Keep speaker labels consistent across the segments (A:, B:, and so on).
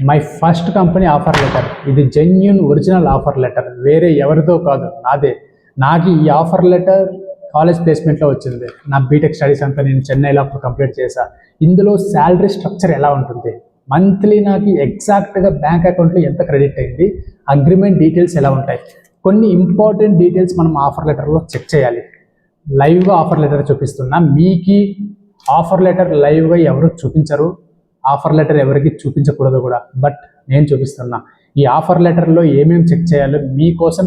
A: My first company offer letter. ఇది genuine original offer letter, వేరే ఎవరితో కాదు, నాదే. నాకు ఈ ఆఫర్ లెటర్ కాలేజ్ ప్లేస్మెంట్లో వచ్చింది. నా బీటెక్ స్టడీస్ అంతా నేను చెన్నైలో అప్పుడు కంప్లీట్ చేశా. ఇందులో శాలరీ స్ట్రక్చర్ ఎలా ఉంటుంది, మంత్లీ నాకు ఎగ్జాక్ట్గా బ్యాంక్ అకౌంట్లో ఎంత క్రెడిట్ అయింది, అగ్రిమెంట్ డీటెయిల్స్ ఎలా ఉంటాయి, కొన్ని ఇంపార్టెంట్ డీటెయిల్స్ మనం ఆఫర్ లెటర్లో చెక్ చేయాలి. లైవ్గా ఆఫర్ లెటర్ చూపిస్తున్నా. మీకు ఆఫర్ లెటర్ లైవ్గా ఎవరు చూపించరు, ఆఫర్ లెటర్ ఎవరికి చూపించకూడదు కూడా, బట్ నేను చూపిస్తున్నా. ఈ ఆఫర్ లెటర్లో ఏమేమి చెక్ చేయాలో మీకోసం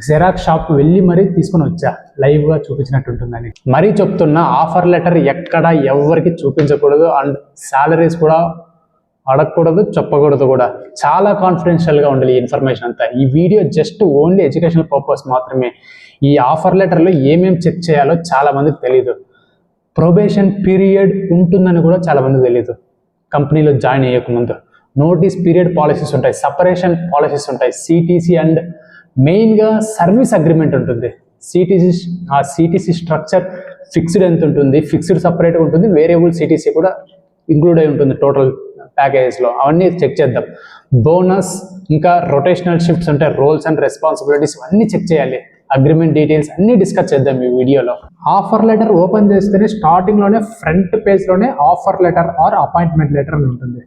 A: జెరాక్స్ షాప్కి వెళ్ళి మరీ తీసుకుని వచ్చా, లైవ్గా చూపించినట్టు ఉంటుందని. మరీ చెప్తున్నా, ఆఫర్ లెటర్ ఎక్కడ ఎవరికి చూపించకూడదు అండ్ శాలరీస్ కూడా అడగకూడదు, చెప్పకూడదు కూడా. చాలా కాన్ఫిడెన్షియల్గా ఉండాలి ఈ ఇన్ఫర్మేషన్ అంతా. ఈ video just only educational purpose మాత్రమే. ఈ ఆఫర్ లెటర్లో ఏమేమి చెక్ చేయాలో చాలా మందికి తెలీదు. ప్రొబేషన్ పీరియడ్ ఉంటుందని కూడా చాలా మందికి తెలీదు. కంపెనీలో జాయిన్ అయ్యకముందు నోటీస్ పీరియడ్ పాలసీస్ ఉంటాయి, సపరేషన్ పాలసీస్ ఉంటాయి, సిటీసీ అండ్ మెయిన్గా సర్వీస్ అగ్రిమెంట్ ఉంటుంది. సిటీసీ స్ట్రక్చర్ ఫిక్స్డ్ ఎంత ఉంటుంది, ఫిక్స్డ్ సపరేట్ ఉంటుంది, వేరియబుల్ సిటీసీ కూడా ఇంక్లూడ్ అయి ఉంటుంది టోటల్ ప్యాకేజెస్లో. అవన్నీ చెక్ చేద్దాం. బోనస్, ఇంకా రొటేషనల్ షిఫ్ట్స్ ఉంటాయి, రోల్స్ అండ్ రెస్పాన్సిబిలిటీస్ అన్నీ చెక్ చేయాలి. అగ్రిమెంట్ డీటెయిల్స్ అన్నీ డిస్కస్ చేద్దాం ఈ వీడియోలో. ఆఫర్ లెటర్ ఓపెన్ చేస్తేనే స్టార్టింగ్లోనే ఫ్రంట్ పేజ్లోనే offer letter or appointment letter అని ఉంటుంది.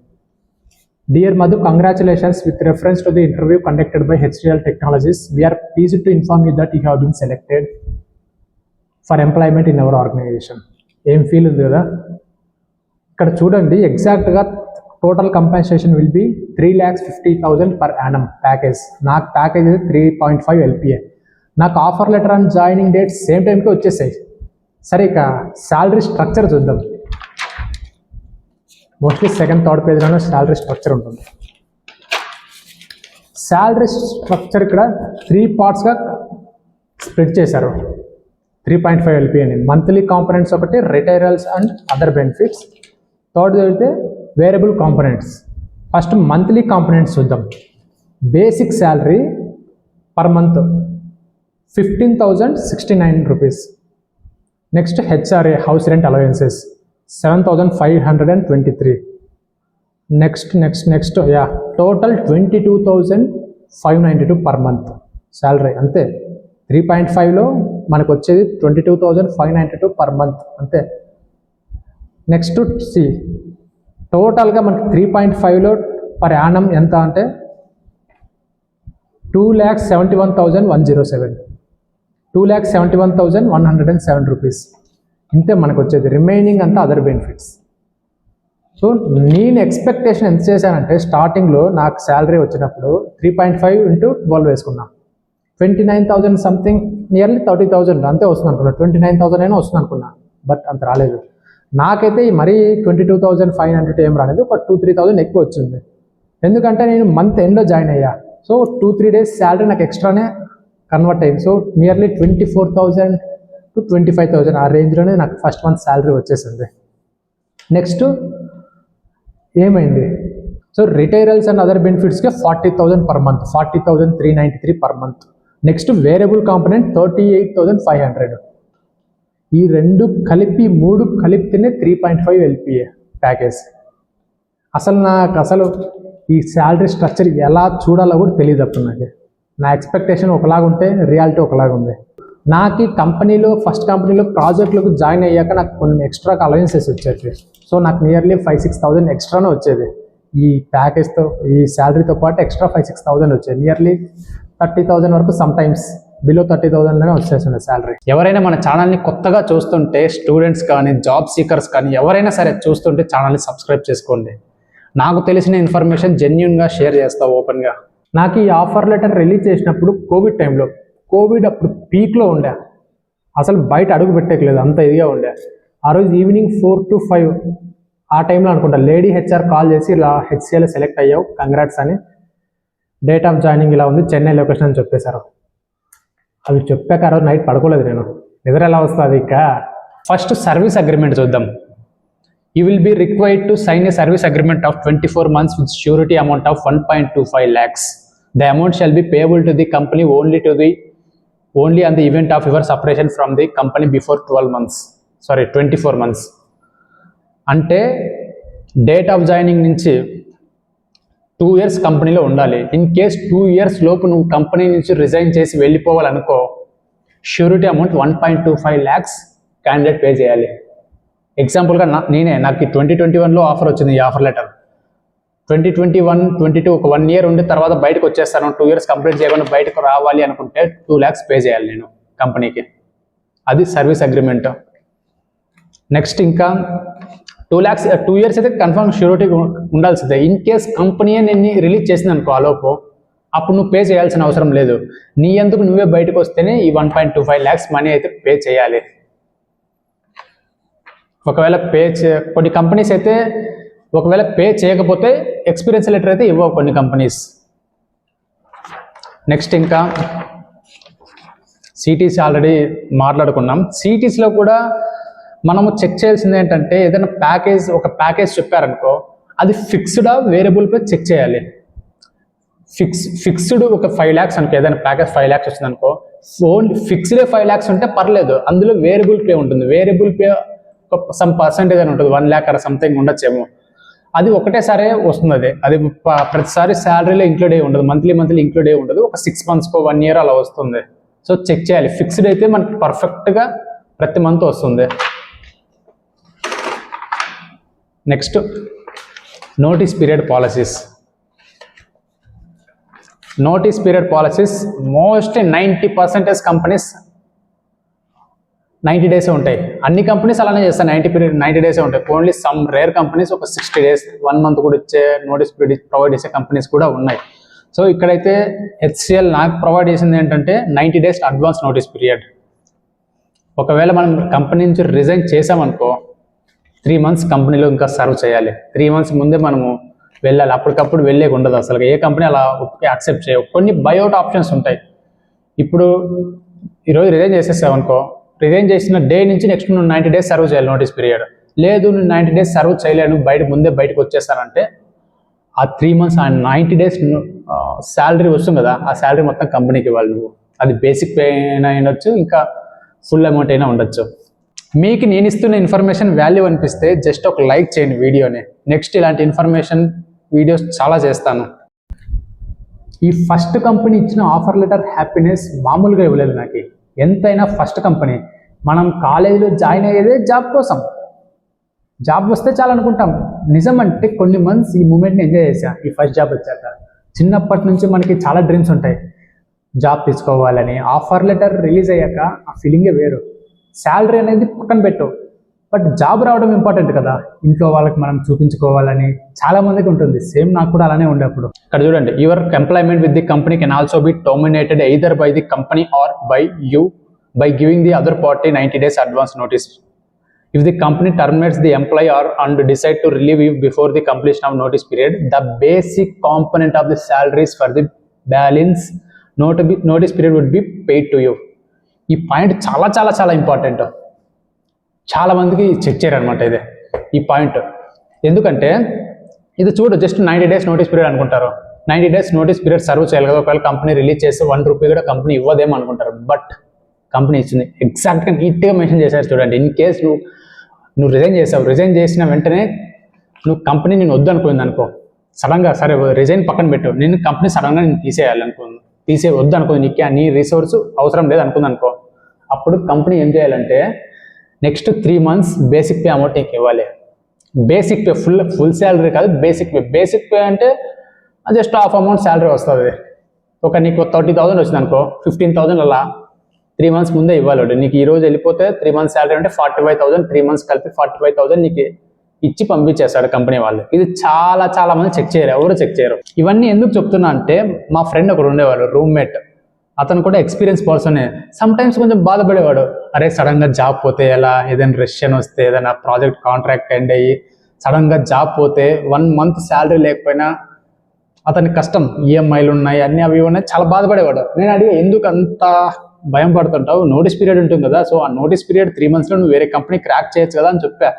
A: Dear Madhu, congratulations. With reference to the interview conducted by HCL Technologies, we are pleased to inform you that you have been selected for employment in our organization. ఏం feel ఉంది కదా ఇక్కడ చూడండి. ఎగ్జాక్ట్గా total compensation will be 3,50,000 per annum package. నాకు package 3.5 LPA. నాకు offer letter and joining date same టైంకి వచ్చేసాయి. సరే, ఇక శాలరీ స్ట్రక్చర్ చూద్దాం. మోస్ట్లీ సెకండ్ థర్డ్ పేజ్లోనే శాలరీ స్ట్రక్చర్ ఉంటుంది. శాలరీ స్ట్రక్చర్ ఇక్కడ 3 పార్ట్స్గా స్ప్లిట్ చేశారు. 3.5 LP అని మంత్లీ కాంపనెంట్స్ ఒకటి, retirals and other benefits. Third అయితే variable components. First monthly components చూద్దాం. Basic salary per month 15,069 rupees. Next HRA, house rent allowances 7,523. Next total 22,592 per month salary. అంతే, 3.5లో మనకు వచ్చేది 22,592 పర్ మంత్ అంతే. నెక్స్ట్ సి, టోటల్గా మనకి 3.5లో పర్ యానం ఎంత అంటే 2,71,107, 2,71,107 రూపీస్. ఇంతే మనకు వచ్చేది. రిమైనింగ్ అంతా అదర్ బెనిఫిట్స్. సో నేను ఎక్స్పెక్టేషన్ ఎంత చేశానంటే, స్టార్టింగ్లో నాకు శాలరీ వచ్చినప్పుడు 3.5 × 12 వేసుకున్నాం, 29,000 సంథింగ్, నియర్లీ 30,000 అంతే వస్తుంది అనుకున్నా. 29,000 అయినా వస్తుంది అనుకున్నా, బట్ అంత రాలేదు. నాకైతే మరీ 22,500 ఏం రాలేదు, ఒక 2-3,000 ఎక్కువ వచ్చింది. ఎందుకంటే నేను మంత్ ఎండ్లో జాయిన్ అయ్యా. సో 2-3 డేస్ శాలరీ నాకు ఎక్స్ట్రానే కన్వర్ట్ అయింది. సో నియర్లీ 24,000 to 25,000 ఆ రేంజ్లోనే నాకు ఫస్ట్ మంత్ శాలరీ వచ్చేసింది. నెక్స్ట్ ఏమైంది, సో రిటైరల్స్ అండ్ అదర్ బెనిఫిట్స్కి 40,000 per month, 40,393 per month. Next variable component 38,500. ఈ రెండు కలిపి 3 కలిపితేనే 3.5 LPA ప్యాకేజ్. నాకు ఈ శాలరీ స్ట్రక్చర్ ఎలా చూడాలో కూడా తెలియదు అప్పుడు నాకు. నా ఎక్స్పెక్టేషన్ ఒకలాగుంటే రియాలిటీ ఒకలాగుంది. నాకు ఈ కంపెనీలో ఫస్ట్ కంపెనీలో ప్రాజెక్టులకు జాయిన్ అయ్యాక నాకు కొన్ని ఎక్స్ట్రా అలవెన్సెస్ వచ్చేది. సో నాకు నియర్లీ 5-6,000 ఎక్స్ట్రానే వచ్చేది. ఈ ప్యాకేజ్తో, ఈ శాలరీతో పాటు ఎక్స్ట్రా 5-6,000 వచ్చేది. నియర్లీ 30,000 వరకు, సమ్ టైమ్స్ బిలో 30,000లోనే వచ్చేసింది శాలరీ. ఎవరైనా మన ఛానల్ని కొత్తగా చూస్తుంటే, స్టూడెంట్స్ కానీ జాబ్ సీకర్స్ కానీ ఎవరైనా సరే చూస్తుంటే ఛానల్ని సబ్స్క్రైబ్ చేసుకోండి. నాకు తెలిసిన ఇన్ఫర్మేషన్ జెన్యూన్గా షేర్ చేస్తా ఓపెన్గా. నాకు ఈ ఆఫర్ లెటర్ రిలీజ్ చేసినప్పుడు కోవిడ్ టైంలో, కోవిడ్ అప్పుడు పీక్లో ఉండే, అసలు బయట అడుగు పెట్టలేదు, అంత ఇదిగా ఉండే. ఆ రోజు ఈవినింగ్ 4 to 5 ఆ టైంలో అనుకుంటా లేడీ హెచ్ఆర్ కాల్ చేసి, ఇలా హెచ్సిఎల్ సెలెక్ట్ అయ్యావు, కంగ్రాట్స్ అని, డేట్ ఆఫ్ జాయినింగ్ ఇలా ఉంది, చెన్నై లొకేషన్ అని చెప్పేశారు. అవి చెప్పాక ఆ రోజు నైట్ పడుకోలేదు నేను, నిద్ర ఎలా వస్తుంది. ఇక ఫస్ట్ సర్వీస్ అగ్రిమెంట్ చూద్దాం. You will be required to sign a service agreement of 24 months with surety amount of 1.25 lakhs. The amount shall be payable to the company only on the event of your separation from the company before 24 months. అంటే date of joining నుంచి 2 years కంపెనీలో ఉండాలి. In case 2 years లోపు నువ్వు company నుంచి resign చేసి వెళ్ళిపోవాలనుకో, surety amount 1.25 lakhs candidate pay చేయాలి. ఎగ్జాంపుల్గా నాకు 2021లో ఆఫర్ వచ్చింది. ఈ ఆఫర్ లెటర్ 2021, 22 ఒక 1 year ఉండి తర్వాత బయటకు వచ్చేస్తాను, 2 years కంప్లీట్ చేయకుండా బయటకు రావాలి అనుకుంటే 2 lakhs పే చేయాలి నేను కంపెనీకి. అది సర్వీస్ అగ్రిమెంట్. నెక్స్ట్ ఇంకా 2 lakhs 2 years అయితే కన్ఫర్మ్ ష్యూరిటీ ఉండాల్సిందే. ఇన్ కేస్ కంపెనీ నిన్ను రిలీజ్ చేసింది అనుకో ఆలోపు, అప్పుడు నువ్వు పే చేయాల్సిన అవసరం లేదు. నీ ఎందుకు నువ్వే బయటకు వస్తేనే ఈ 1.25 lakhs మనీ అయితే పే చేయాలి. ఒకవేళ కొన్ని కంపెనీస్ అయితే ఒకవేళ పే చేయకపోతే ఎక్స్పీరియన్స్ లెటర్ అయితే ఇవ్వవు కొన్ని కంపెనీస్. నెక్స్ట్ ఇంకా సిటీస్ ఆల్రెడీ మాట్లాడుకున్నాం. సిటీస్లో కూడా మనము చెక్ చేయాల్సింది ఏంటంటే, ఏదైనా ఒక ప్యాకేజ్ చెప్పారనుకో, అది ఫిక్స్డా వేరియబుల్ పే చెక్ చేయాలి. ఫిక్స్డ్ ఒక 5 lakhs అనుకో, ఏదైనా ప్యాకేజ్ 5 lakhs వచ్చింది అనుకో, ఓన్లీ ఫిక్స్డ్ 5 lakhs ఉంటే పర్లేదు, అందులో వేరియబుల్ పే ఉంటుంది. వేరియబుల్ పే సమ్ పర్సెంటేజ్ అని ఉంటుంది, 1 lakh or సంథింగ్ ఉండొచ్చేమో. అది ఒకటేసారి వస్తుంది. అది ప్రతిసారి శాలరీలో ఇంక్లూడ్ అయ్యి ఉండదు, మంత్లీ ఇంక్లూడ్ అయ్యి ఉండదు. ఒక 6 months 1 year అలా వస్తుంది. సో చెక్ చేయాలి. ఫిక్స్డ్ అయితే మనకి పర్ఫెక్ట్గా ప్రతి మంత్ వస్తుంది. Next notice period policies. Notice period policies mostly 90% companies 90 days ఉంటాయి. అన్ని కంపెనీస్ అలానే చేస్తాయి, 90 days ఉంటాయి. ఓన్లీ సమ్ రేర్ కంపెనీస్ ఒక 60 days 1 month కూడా ఇచ్చే నోటీస్ పీరియడ్ ప్రొవైడ్ చేసే కంపెనీస్ కూడా ఉన్నాయి. సో ఇక్కడైతే HCL నాకు ప్రొవైడ్ చేసింది ఏంటంటే 90 days అడ్వాన్స్ నోటీస్ పీరియడ్. ఒకవేళ మనం కంపెనీ నుంచి రిజైన్ చేసామనుకో, 3 months కంపెనీలో ఇంకా సర్వ్ చేయాలి. 3 months ముందే మనము వెళ్ళాలి. అప్పటికప్పుడు వెళ్ళేకి ఉండదు అసలు. ఏ కంపెనీ అలా యాక్సెప్ట్ చేయవు. కొన్ని బైఅవుట్ ఆప్షన్స్ ఉంటాయి. ఇప్పుడు ఈరోజు రిజైన్ చేసేసావనుకో, రిజైన్ చేసిన డే నుంచి నెక్స్ట్ నువ్వు 90 days సర్వ్ చేయాలి నోటీస్ పీరియడ్. లేదు నువ్వు 90 days సర్వ్ చేయలేను, ముందే బయటకు వచ్చేస్తానంటే ఆ 3 months ఆ 90 days శాలరీ వస్తుంది కదా, ఆ శాలరీ మొత్తం కంపెనీకి ఇవ్వాలి నువ్వు. అది బేసిక్ పే అయినా ఉండొచ్చు, ఇంకా ఫుల్ అమౌంట్ అయినా ఉండొచ్చు. మీకు నేను ఇస్తున్న ఇన్ఫర్మేషన్ వాల్యూ అనిపిస్తే జస్ట్ ఒక లైక్ చేయండి వీడియోని. నెక్స్ట్ ఇలాంటి ఇన్ఫర్మేషన్ వీడియోస్ చాలా చేస్తాను. ఈ ఫస్ట్ కంపెనీ ఇచ్చిన ఆఫర్ లెటర్ హ్యాపీనెస్ మామూలుగా ఇవ్వలేదు నాకు. ఎంతైనా ఫస్ట్ కంపెనీ, మనం కాలేజీలో జాయిన్ అయ్యేదే జాబ్ కోసం. జాబ్ వస్తే చాలా అనుకుంటాం. నిజం అంటే కొన్ని మంత్స్ ఈ మూమెంట్ని ఎంజాయ్ చేశా. ఈ ఫస్ట్ జాబ్ వచ్చాక చిన్నప్పటి నుంచి మనకి చాలా డ్రీమ్స్ ఉంటాయి, జాబ్ తీసుకోవాలని. ఆఫర్ లెటర్ రిలీజ్ అయ్యాక ఆ ఫీలింగే వేరు. శాలరీ అనేది పక్కన పెట్టు, బట్ జాబ్ రావడం ఇంపార్టెంట్ కదా. ఇంట్లో వాళ్ళకి మనం చూపించుకోవాలని చాలా మందికి ఉంటుంది. సేమ్ నాకు కూడా అలానే ఉండే. అప్పుడు ఇక్కడ చూడండి, your employment with the company can also be terminated either by the company or by you by giving the other party 90 days advance notice. If the company terminates the employee or and decide to relieve you before the completion of notice period, the basic component of the salaries for the balance notice period would be paid to you. ఈ point చాలా చాలా చాలా important. చాలా మందికి check చేయరు అనమాట ఈ point. ఎందుకంటే ఇది చూడు, జస్ట్ 90 days నోటీస్ పీరియడ్ అనుకుంటారు. 90 days నోటీస్ పీరియడ్ సర్వ్ చేయాలి కదా. ఒకవేళ కంపెనీ రిలీజ్ చేస్తే 1 rupee కూడా కంపెనీ ఇవ్వదేమో అనుకుంటారు. బట్ కంపెనీ ఇచ్చింది. ఎగ్జాక్ట్గా నీట్గా మెన్షన్ చేశారు చూడండి. ఇన్ కేస్ నువ్వు రిజైన్ చేసావు, రిజైన్ చేసిన వెంటనే నువ్వు కంపెనీ నేను వద్దు అనుకుంది అనుకో, సడన్గా సరే రిజైన్ పక్కన పెట్టు, నేను కంపెనీ సడన్గా నేను వద్దు అనుకుంది, నీ రిసోర్స్ అవసరం లేదు అనుకుంది అనుకో, అప్పుడు కంపెనీ ఏం చేయాలంటే next 3 months basic pay amount నీకు ఇవ్వాలి. బేసిక్ పే ఫుల్ శాలరీ కాదు, బేసిక్ పే. బేసిక్ పే అంటే జస్ట్ హాఫ్ అమౌంట్ శాలరీ వస్తుంది. నీకు 30,000 వచ్చింది అనుకో, 15,000 అలా 3 months ముందే ఇవ్వాలి. నీకు ఈ రోజు వెళ్ళిపోతే 3 months శాలరీ అంటే 45,000, 3 months కలిపి 45,000 నీకు ఇచ్చి పంపించేస్తాడు కంపెనీ వాళ్ళు. ఇది చాలా చాలా మంది చెక్ చేయరు, ఎవరు చెక్ చేయరు. ఇవన్నీ ఎందుకు చెప్తున్నా అంటే, మా ఫ్రెండ్ ఒకడు ఉండేవాడు, రూమ్మేట్. అతను కూడా ఎక్స్పీరియన్స్ పర్సనే. సమ్ టైమ్స్ కొంచెం బాధపడేవాడు, అరే సడన్గా జాబ్ పోతే ఎలా, ఏదైనా రెషన్ వస్తే, ఏదైనా ప్రాజెక్ట్ కాంట్రాక్ట్ ఎండ్ అయ్యి సడన్గా జాబ్ పోతే 1 month శాలరీ లేకపోయినా అతనికి కష్టం. ఈఎంఐలు ఉన్నాయి, అన్ని అవి ఉన్నాయి, చాలా బాధపడేవాడు. నేను అడిగా, ఎందుకు అంత భయం పడుతుంటావు, నోటీస్ పీరియడ్ ఉంటుంది కదా, సో ఆ నోటీస్ పీరియడ్ 3 monthsలో నువ్వు వేరే కంపెనీ క్రాక్ చేయొచ్చు కదా అని చెప్పా.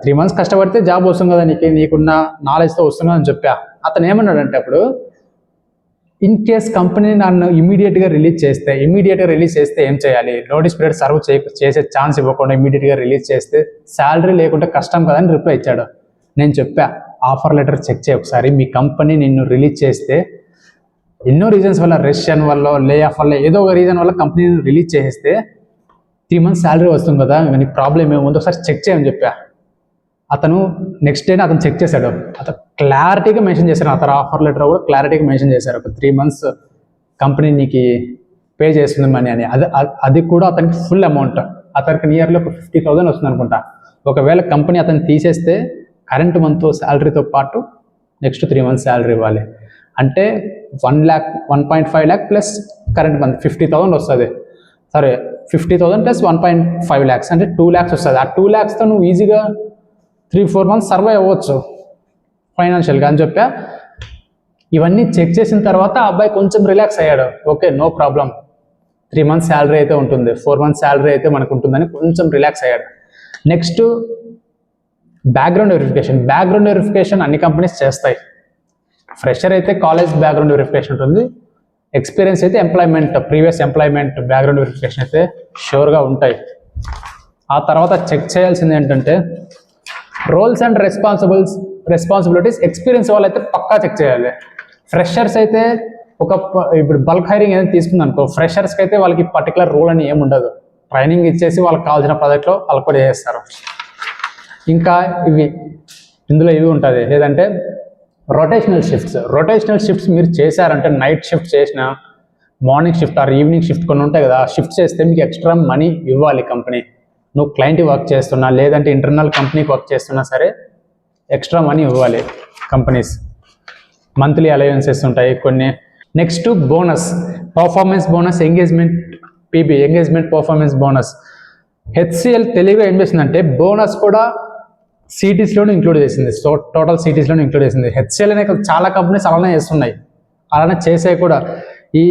A: 3 months కష్టపడితే జాబ్ వస్తుంది కదా, నీకున్న నాలెడ్జ్తో వస్తుంది అని చెప్పా. అతను ఏమన్నాడంటే అప్పుడు, ఇన్ కేస్ కంపెనీ నన్ను ఇమీడియట్గా రిలీజ్ చేస్తే ఏం చేయాలి, నోటీస్ పీరియడ్ సర్వ్ చేసే ఛాన్స్ ఇవ్వకుండా ఇమీడియట్గా రిలీజ్ చేస్తే శాలరీ లేకుంటే కష్టం కదా అని రిప్లై ఇచ్చాడు. నేను చెప్పా, ఆఫర్ లెటర్ చెక్ చేయి ఒకసారి. మీ కంపెనీ నిన్ను రిలీజ్ చేస్తే ఎన్నో రీజన్స్ వల్ల, రెషన్ వల్ల, లే ఆఫ్ వల్ల, ఏదో ఒక రీజన్ వల్ల కంపెనీని రిలీజ్ చేసేస్తే 3 months శాలరీ వస్తుంది కదా, నీకు ప్రాబ్లం ఏముందో ఒకసారి చెక్ చేయమని చెప్పా. అతను నెక్స్ట్ డేనే అతను చెక్ చేశాడు. అతను క్లారిటీగా మెన్షన్ చేశారు, అతను ఆఫర్ లెటర్ కూడా క్లారిటీగా మెన్షన్ చేశారు, ఒక 3 months కంపెనీ నీకు పే చేస్తుంది మనీ అని. అది కూడా అతనికి ఫుల్ అమౌంట్, అతనికి నియర్లీ ఒక 50,000 వస్తుంది అనుకుంటా. ఒకవేళ కంపెనీ అతను తీసేస్తే కరెంట్ మంత్ శాలరీతో పాటు నెక్స్ట్ 3 months శాలరీ ఇవ్వాలి. అంటే 1.5 lakh ప్లస్ కరెంట్ మంత్ 50,000 వస్తుంది. సరే, 50,000 ప్లస్ 1.5 lakhs అంటే 2 lakhs వస్తుంది. ఆ 2 lakhsతో నువ్వు ఈజీగా 3-4 months సర్వైవ్ అవ్వచ్చు ఫైనాన్షియల్గా అని చెప్పా. ఇవన్నీ చెక్ చేసిన తర్వాత ఆ అబ్బాయి కొంచెం రిలాక్స్ అయ్యాడు. Okay, no problem, 3 months salary అయితే ఉంటుంది, 4 months శాలరీ అయితే మనకు ఉంటుందని కొంచెం రిలాక్స్ అయ్యాడు. Next background verification. Background verification అన్ని కంపెనీస్ చేస్తాయి. ఫ్రెషర్ అయితే కాలేజ్ బ్యాక్గ్రౌండ్ వెరిఫికేషన్ ఉంటుంది, ఎక్స్పీరియన్స్ అయితే ప్రీవియస్ ఎంప్లాయ్మెంట్ బ్యాక్గ్రౌండ్ వెరిఫికేషన్ అయితే షూర్గా ఉంటాయి. ఆ తర్వాత చెక్ చేయాల్సింది ఏంటంటే రోల్స్ అండ్ రెస్పాన్సిబిలిటీస్. ఎక్స్పీరియన్స్ వాళ్ళు అయితే పక్కా చెక్ చేయాలి. ఫ్రెషర్స్ అయితే ఇప్పుడు బల్క్ హైరింగ్ ఏదైనా తీసుకుంది అనుకో, ఫ్రెషర్స్కి అయితే వాళ్ళకి పర్టికులర్ రూల్ అని ఏమి ఉండదు, ట్రైనింగ్ ఇచ్చేసి వాళ్ళకి కావాల్సిన ప్రాజెక్ట్లో వాళ్ళు కూడా చేస్తారు. ఇంకా ఇందులో ఇవి ఉంటుంది, ఏదంటే రొటేషనల్ షిఫ్ట్స్ మీరు చేశారంటే, నైట్ షిఫ్ట్ చేసిన, morning shift or evening shift కొన్ని ఉంటాయి కదా, షిఫ్ట్ చేస్తే మీకు ఎక్స్ట్రా మనీ ఇవ్వాలి కంపెనీ. నువ్వు క్లయింట్ వర్క్ చేస్తున్నా లేదంటే ఇంటర్నల్ కంపెనీకి వర్క్ చేస్తున్నా సరే ఎక్స్ట్రా మనీ ఇవ్వాలి కంపెనీస్. మంత్లీ అలవెన్సెస్ ఉంటాయి కొన్ని. Next bonus, performance bonus, engagement performance bonus. HCl తెలివిగా ఏం చేసిందంటే బోనస్ కూడా సిటీస్లోనే ఇంక్లూడ్ చేసింది. సో టోటల్ సిటీస్లోనే ఇంక్లూడ్ చేసింది. హెచ్సిఎల్ అనే చాలా కంపెనీస్ అలానే చేస్తున్నాయి, అలానే చేసే కూడా ఈ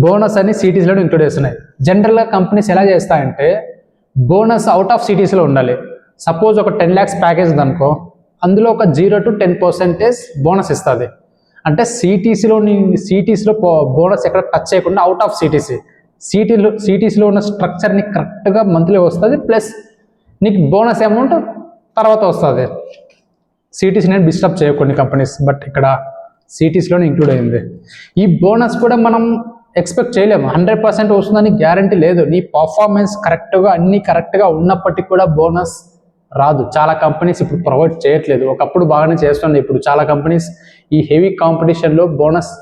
A: బోనస్ అని సిటీస్లోనే ఇంక్లూడ్ చేస్తున్నాయి. జనరల్గా కంపెనీస్ ఎలా చేస్తాయంటే బోనస్ అవుట్ ఆఫ్ సిటీస్లో ఉండాలి. సపోజ్ ఒక 10 lakhs ప్యాకేజ్ ఉందనుకో, అందులో ఒక 0 to 10% బోనస్ ఇస్తుంది. అంటే సిటీస్లో బోనస్ ఎక్కడ టచ్ చేయకుండా అవుట్ ఆఫ్ సిటీస్లో ఉన్న స్ట్రక్చర్ని కరెక్ట్గా మంత్లీ వస్తుంది, ప్లస్ నీకు బోనస్ అమౌంట్ తర్వాత వస్తుంది. సిటీస్ నేను డిస్టర్బ్ చేయవు కొన్ని కంపెనీస్, బట్ ఇక్కడ సిటీస్లోనే ఇంక్లూడ్ అయింది. ఈ బోనస్ కూడా మనం ఎక్స్పెక్ట్ చేయలేము, 100% వస్తుందని గ్యారంటీ లేదు. నీ పర్ఫార్మెన్స్ అన్నీ కరెక్ట్గా ఉన్నప్పటికీ కూడా బోనస్ రాదు. చాలా కంపెనీస్ ఇప్పుడు ప్రొవైడ్ చేయట్లేదు. ఒకప్పుడు బాగానే చేస్తుంది, ఇప్పుడు చాలా కంపెనీస్ ఈ హెవీ కాంపిటీషన్లో బోనస్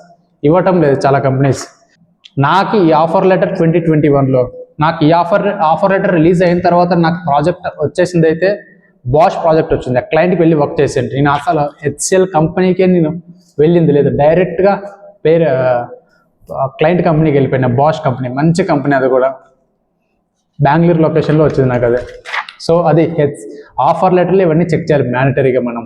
A: ఇవ్వటం లేదు చాలా కంపెనీస్. నాకు ఈ ఆఫర్ లెటర్ 2021లో నాకు ఈ ఆఫర్ లెటర్ రిలీజ్ అయిన తర్వాత నాకు ప్రాజెక్ట్ వచ్చేసింది అయితే బాష్ ప్రాజెక్ట్ వచ్చింది. ఆ క్లయింట్కి వెళ్ళి వర్క్ చేసేది. నేను అసలు హెచ్సిఎల్ కంపెనీకే నేను వెళ్ళింది లేదు, డైరెక్ట్గా క్లయింట్ కంపెనీకి వెళ్ళిపోయినా. బాష్ కంపెనీ మంచి కంపెనీ, అది కూడా బెంగళూరు లొకేషన్లో వచ్చింది నాకు అదే. సో అది ఆఫర్ లెటర్లు ఇవన్నీ చెక్ చేయాలి మ్యాండటరీగా మనం.